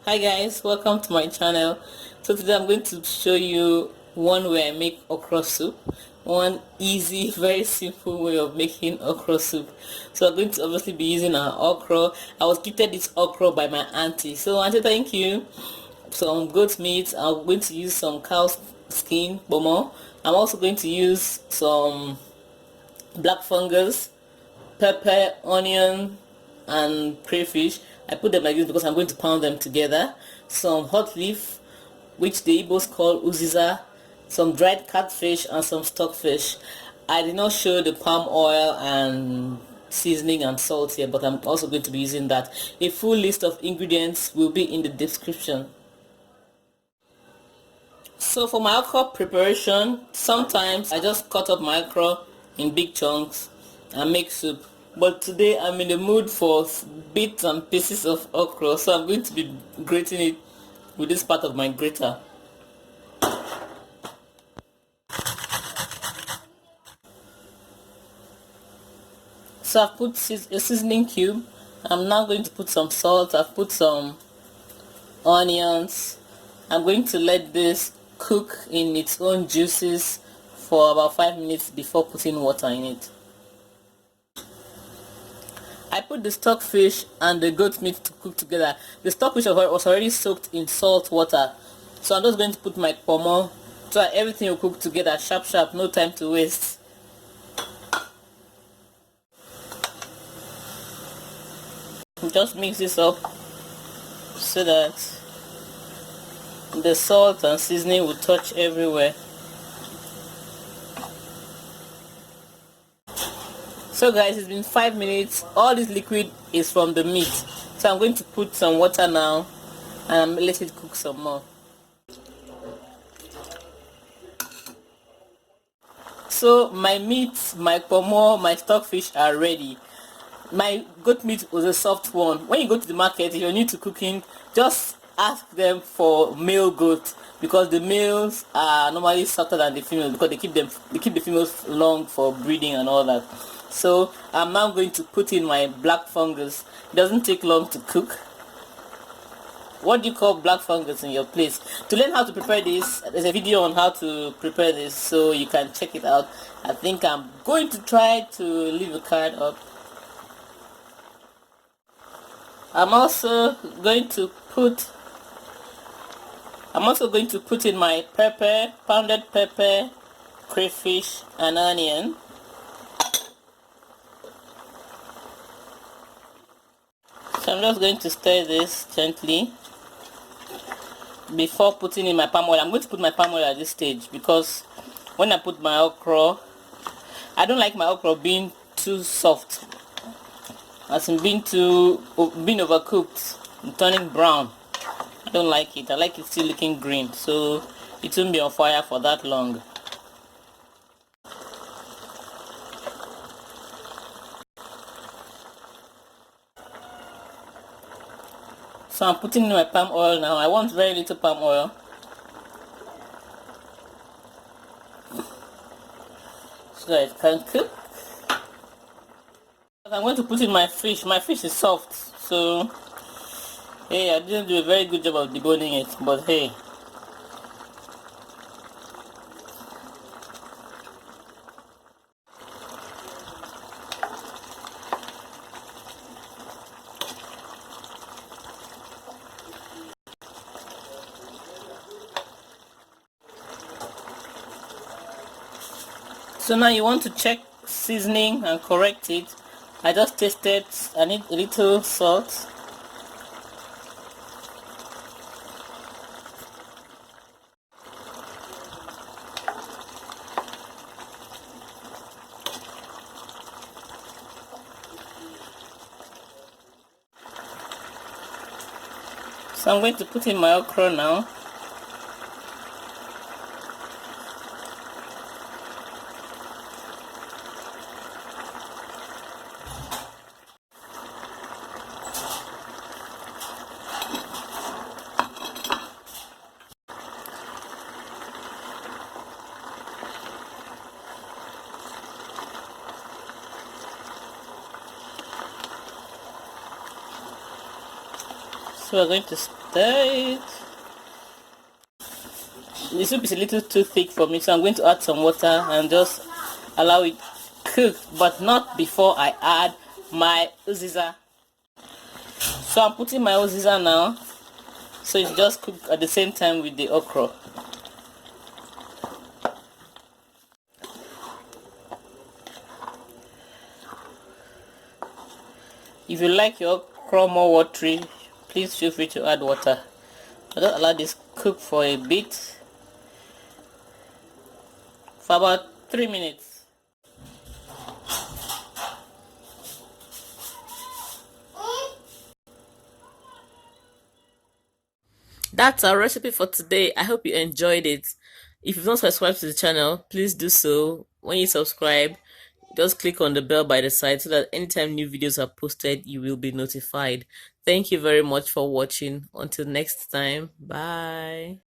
Hi guys, welcome to my channel. So today I'm going to show you one way I make okra soup. One easy, very simple way of making okra soup. So I'm going to obviously be using our okra. I was gifted this okra by my auntie. So auntie, thank you. Some goat meat. I'm going to use some cow skin, Pomo. I'm also going to use some black fungus, pepper, onion, and crayfish. I put them like this because I'm going to pound them together. Some hot leaf, which the Igbos call Uziza, some dried catfish, and some stockfish. I did not show the palm oil and seasoning and salt here, but I'm also going to be using that. A full list of ingredients will be in the description. So for my okra preparation, sometimes I just cut up my okra in big chunks and make soup. But today I'm in the mood for bits and pieces of okra, so I'm going to be grating it with this part of my grater. So I've put a seasoning cube. I'm now going to put some salt. I've put some onions. I'm going to let this cook in its own juices for about 5 minutes before putting water in it. I put the stockfish and the goat meat to cook together. The stockfish was already soaked in salt water, so I'm just going to put my pomo so that everything will cook together sharp, no time to waste. Just mix this up so that the salt and seasoning will touch everywhere. So guys, it's been 5 minutes. All this liquid is from the meat, so I'm going to put some water now and let it cook some more. So my meat, my pomo, my stockfish are ready. My goat meat was a soft one. When you go to the market, if you're new to cooking, just ask them for male goat, because the males are normally softer than the females, because they keep the females long for breeding and all that. So I'm now going to put in my black fungus. It doesn't take long to cook. What do you call black fungus in your place? To learn how to prepare this, there's a video on how to prepare this, so you can check it out. I think I'm going to try to leave a card up. I'm also going to put in my pepper, pounded pepper, crayfish, and onion. So I'm just going to stir this gently before putting in my palm oil. I'm going to put my palm oil at this stage because when I put my okra, I don't like my okra being too soft, as in being overcooked and turning brown. I don't like it. I like it still looking green, so it won't be on fire for that long. So I'm putting in my palm oil now. I want very little palm oil. So that it can cook. I'm going to put in my fish. My fish is soft, so hey, I didn't do a very good job of deboning it, but hey. So now you want to check seasoning and correct it. I just tasted. I need a little salt. So I'm going to put in my okra now. So we're going to stir it. The soup is a little too thick for me, so I'm going to add some water and just allow it cook, but not before I add my Uziza. So I'm putting my Uziza now, so it's just cooked at the same time with the okra. If you like your okra more watery, please feel free to add water. I'll just allow this cook for a bit, for about 3 minutes. That's our recipe for today. I hope you enjoyed it. If you've not subscribed to the channel, please do so. When you subscribe, just click on the bell by the side so that anytime new videos are posted, you will be notified. Thank you very much for watching. Until next time, bye.